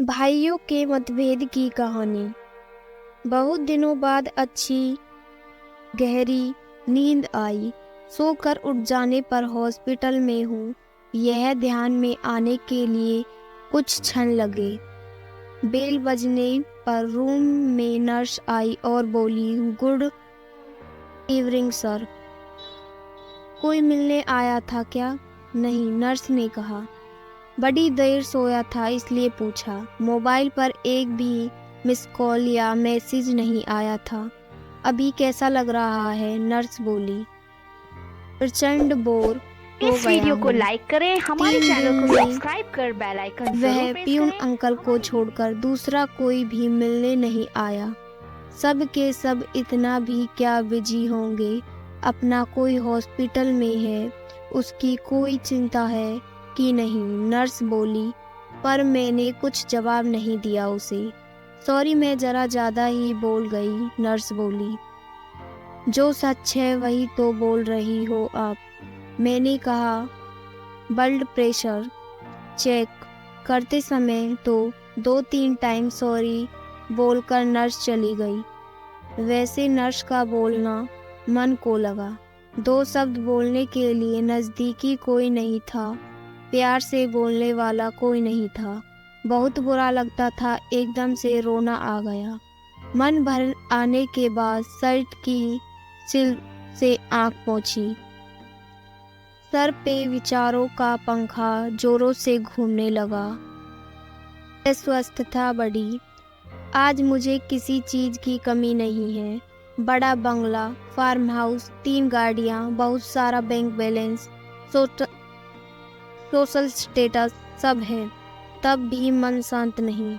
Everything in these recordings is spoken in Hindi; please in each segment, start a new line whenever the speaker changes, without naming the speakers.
भाइयों के मतभेद की कहानी। बहुत दिनों बाद अच्छी गहरी नींद आई। सोकर उठ जाने पर हॉस्पिटल में हूँ, यह ध्यान में आने के लिए कुछ क्षण लगे। बेल बजने पर रूम में नर्स आई और बोली, गुड इवनिंग सर। कोई मिलने आया था क्या? नहीं, नर्स ने कहा। बड़ी देर सोया था इसलिए पूछा। मोबाइल पर एक भी मिस कॉल या मैसेज नहीं आया था। अभी कैसा लग रहा है? नर्स बोली। प्रचंड बोर हो
इस
गया
वीडियो को
हूँ।
लाइक करें, हमारे
3
चैनल
दिन
को
में
सब्सक्राइब कर बेल आइकन
वह
जरूर प्रेस
प्यून
करें।
अंकल को छोड़कर दूसरा कोई भी मिलने नहीं आया। सब के सब इतना भी क्या बिजी होंगे। अपना कोई हॉस्पिटल में है, उसकी कोई चिंता है कि नहीं? नर्स बोली, पर मैंने कुछ जवाब नहीं दिया उसे। सॉरी, मैं जरा ज़्यादा ही बोल गई। नर्स बोली, जो सच है वही तो बोल रही हो आप। मैंने कहा, ब्लड प्रेशर चेक करते समय तो 2-3 टाइम सॉरी बोलकर नर्स चली गई। वैसे नर्स का बोलना मन को लगा। 2 शब्द बोलने के लिए नज़दीकी कोई नहीं था, प्यार से बोलने वाला कोई नहीं था। बहुत बुरा लगता था, एकदम से रोना आ गया। मन भर आने के बाद शर्ट की सिल से आंख पोंछी। सर पे विचारों का पंखा जोरों से घूमने लगा। स्वस्थता बढ़ी। आज मुझे किसी चीज की कमी नहीं है। बड़ा बंगला, फार्म हाउस, 3 गाड़ियां, बहुत सारा बैंक बैलेंस, सोशल स्टेटस सब है। तब भी मन शांत नहीं।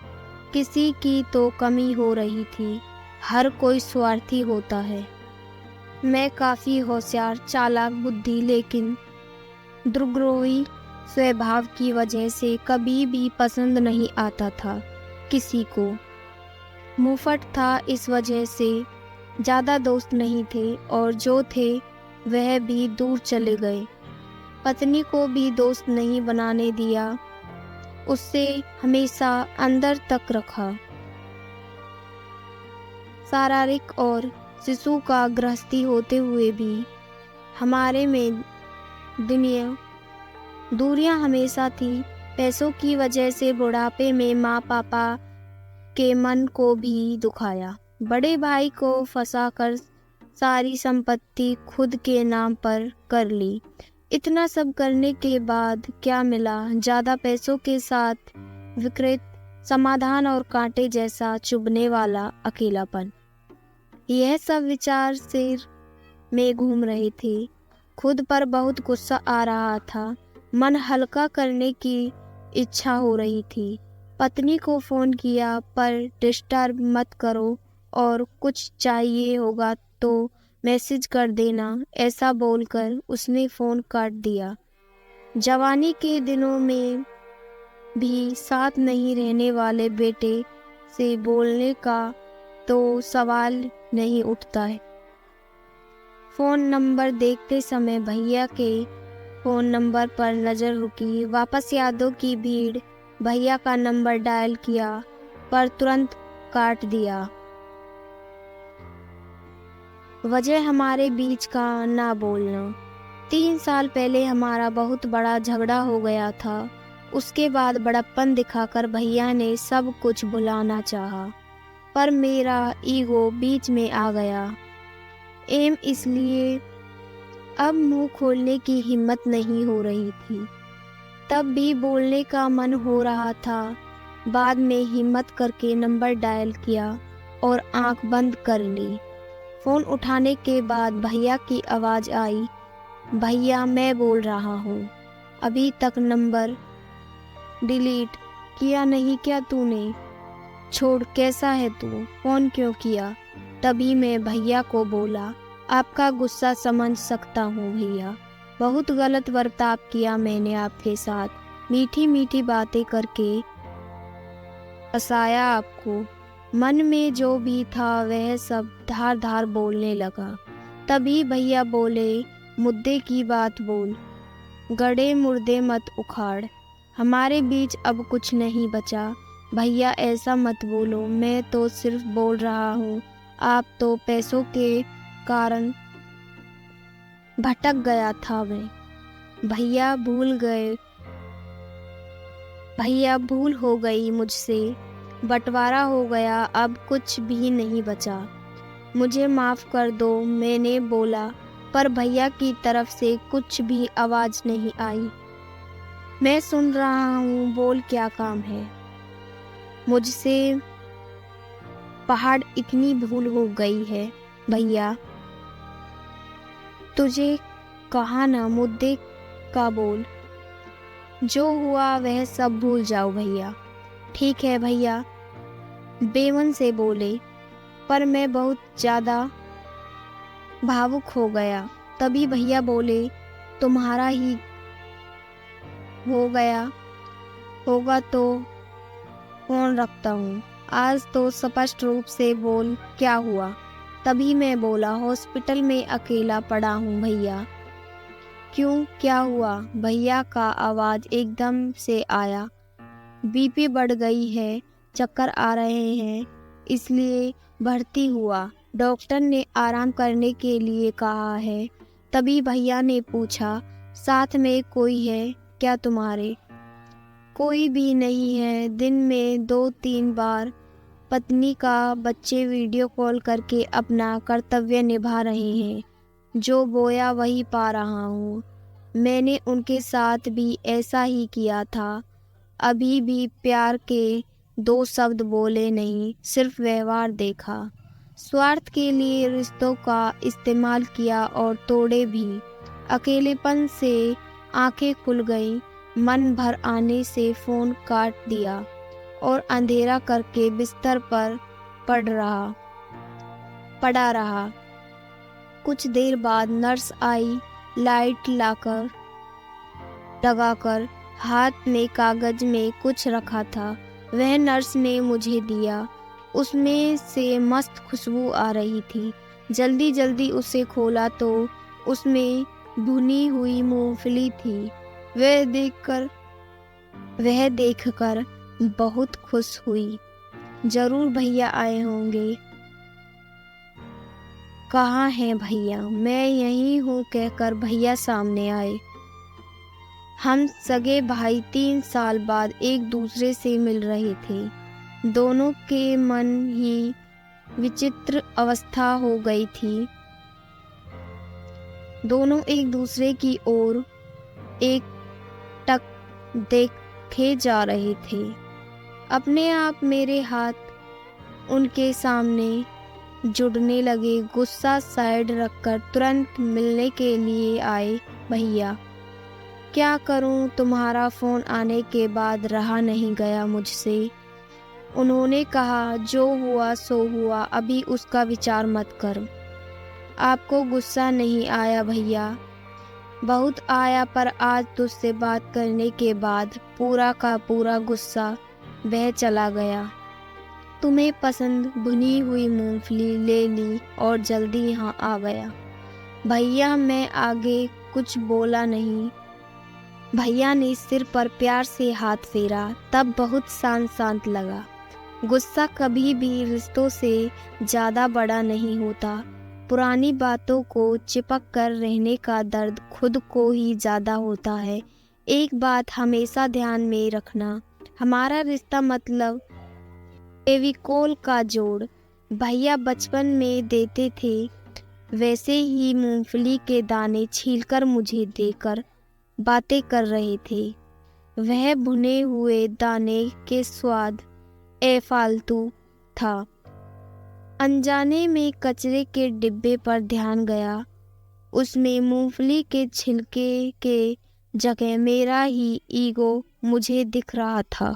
किसी की तो कमी हो रही थी। हर कोई स्वार्थी होता है। मैं काफी होशियार, चालाक, बुद्धि, लेकिन द्रुग्रोही स्वभाव की वजह से कभी भी पसंद नहीं आता था किसी को। मुफट था, इस वजह से ज़्यादा दोस्त नहीं थे, और जो थे वह भी दूर चले गए। पत्नी को भी दोस्त नहीं बनाने दिया, उससे हमेशा अंदर तक रखा। शारीरिक और शिशु का गृहस्थी होते हुए भी हमारे में दूरियां हमेशा थी। पैसों की वजह से बुढ़ापे में माँ पापा के मन को भी दुखाया। बड़े भाई को फंसाकर सारी संपत्ति खुद के नाम पर कर ली। इतना सब करने के बाद क्या मिला? ज़्यादा पैसों के साथ विकृत समाधान और कांटे जैसा चुभने वाला अकेलापन। यह सब विचार सिर में घूम रहे थे। खुद पर बहुत गुस्सा आ रहा था। मन हल्का करने की इच्छा हो रही थी। पत्नी को फ़ोन किया, पर डिस्टर्ब मत करो और कुछ चाहिए होगा तो मैसेज कर देना, ऐसा बोलकर उसने फ़ोन काट दिया। जवानी के दिनों में भी साथ नहीं रहने वाले बेटे से बोलने का तो सवाल नहीं उठता है। फ़ोन नंबर देखते समय भैया के फ़ोन नंबर पर नज़र रुकी। वापस यादों की भीड़। भैया का नंबर डायल किया, पर तुरंत काट दिया। वजह हमारे बीच का ना बोलना। 3 साल पहले हमारा बहुत बड़ा झगड़ा हो गया था। उसके बाद बड़प्पन दिखाकर भैया ने सब कुछ भुलाना चाहा, पर मेरा ईगो बीच में आ गया। इसलिए अब मुंह खोलने की हिम्मत नहीं हो रही थी। तब भी बोलने का मन हो रहा था। बाद में हिम्मत करके नंबर डायल किया और आंख बंद कर ली। फ़ोन उठाने के बाद भैया की आवाज़ आई, भैया मैं बोल रहा हूँ। अभी तक नंबर डिलीट किया नहीं क्या तूने? छोड़, कैसा है तू? फ़ोन क्यों किया? तभी मैं भैया को बोला, आपका गुस्सा समझ सकता हूँ भैया, बहुत गलत बर्ताव किया मैंने आपके साथ। मीठी मीठी बातें करके फंसाया आपको। मन में जो भी था वह सब धार धार बोलने लगा। तभी भैया बोले, मुद्दे की बात बोल, गड़े मुर्दे मत उखाड़। हमारे बीच अब कुछ नहीं बचा। भैया ऐसा मत बोलो, मैं तो सिर्फ बोल रहा हूँ। आप तो पैसों के कारण भटक गया था मैं। भैया भूल हो गई मुझसे, बंटवारा हो गया, अब कुछ भी नहीं बचा। मुझे माफ़ कर दो, मैंने बोला, पर भैया की तरफ से कुछ भी आवाज़ नहीं आई। मैं सुन रहा हूँ, बोल क्या काम है। मुझसे पहाड़ इतनी भूल हो गई है भैया। तुझे कहा ना, मुद्दे का बोल। जो हुआ वह सब भूल जाओ भैया। ठीक है भैया, बेमन से बोले, पर मैं बहुत ज़्यादा भावुक हो गया। तभी भैया बोले, तुम्हारा ही हो गया होगा तो फोन रखता हूँ। आज तो स्पष्ट रूप से बोल क्या हुआ। तभी मैं बोला, हॉस्पिटल में अकेला पड़ा हूँ भैया। क्यों, क्या हुआ? भैया का आवाज़ एकदम से आया। बीपी बढ़ गई है, चक्कर आ रहे हैं, इसलिए भर्ती हुआ। डॉक्टर ने आराम करने के लिए कहा है। तभी भैया ने पूछा, साथ में कोई है क्या तुम्हारे? कोई भी नहीं है। दिन में 2-3 बार पत्नी का बच्चे वीडियो कॉल करके अपना कर्तव्य निभा रहे हैं। जो बोया वही पा रहा हूँ। मैंने उनके साथ भी ऐसा ही किया था। अभी भी प्यार के 2 शब्द बोले नहीं, सिर्फ व्यवहार देखा। स्वार्थ के लिए रिश्तों का इस्तेमाल किया और तोड़े भी। अकेलेपन से आंखें खुल गईं, मन भर आने से फ़ोन काट दिया और अंधेरा करके बिस्तर पर पड़ा रहा। कुछ देर बाद नर्स आई। लाइट लगाकर हाथ में कागज में कुछ रखा था। वह नर्स ने मुझे दिया। उसमें से मस्त खुशबू आ रही थी। जल्दी उसे खोला तो उसमें भुनी हुई मूंगफली थी। वह देखकर बहुत खुश हुई। जरूर भैया आए होंगे। कहाँ हैं भैया? मैं यहीं हूँ कहकर भैया सामने आए। हम सगे भाई 3 साल बाद एक दूसरे से मिल रहे थे। दोनों के मन ही विचित्र अवस्था हो गई थी। दोनों एक दूसरे की ओर एकटक देखे जा रहे थे। अपने आप मेरे हाथ उनके सामने जुड़ने लगे। गुस्सा साइड रखकर तुरंत मिलने के लिए आए। भैया, क्या करूं, तुम्हारा फ़ोन आने के बाद रहा नहीं गया मुझसे। उन्होंने कहा, जो हुआ सो हुआ, अभी उसका विचार मत कर। आपको गुस्सा नहीं आया भैया? बहुत आया, पर आज तुझसे बात करने के बाद पूरा का पूरा गुस्सा बह चला गया। तुम्हें पसंद भुनी हुई मूंगफली ले ली और जल्दी यहाँ आ गया। भैया, मैं आगे कुछ बोला नहीं। भैया ने सिर पर प्यार से हाथ फेरा। तब बहुत शांत लगा। गुस्सा कभी भी रिश्तों से ज़्यादा बड़ा नहीं होता। पुरानी बातों को चिपक कर रहने का दर्द खुद को ही ज़्यादा होता है। एक बात हमेशा ध्यान में रखना, हमारा रिश्ता मतलब फेविकोल का जोड़ भैया बचपन में देते थे, वैसे ही मूंगफली के दाने छीलकर मुझे देकर बातें कर रहे थे। वह भुने हुए दाने के स्वाद फालतू था। अनजाने में कचरे के डिब्बे पर ध्यान गया। उसमें मूंगफली के छिलके के जगह मेरा ही ईगो मुझे दिख रहा था।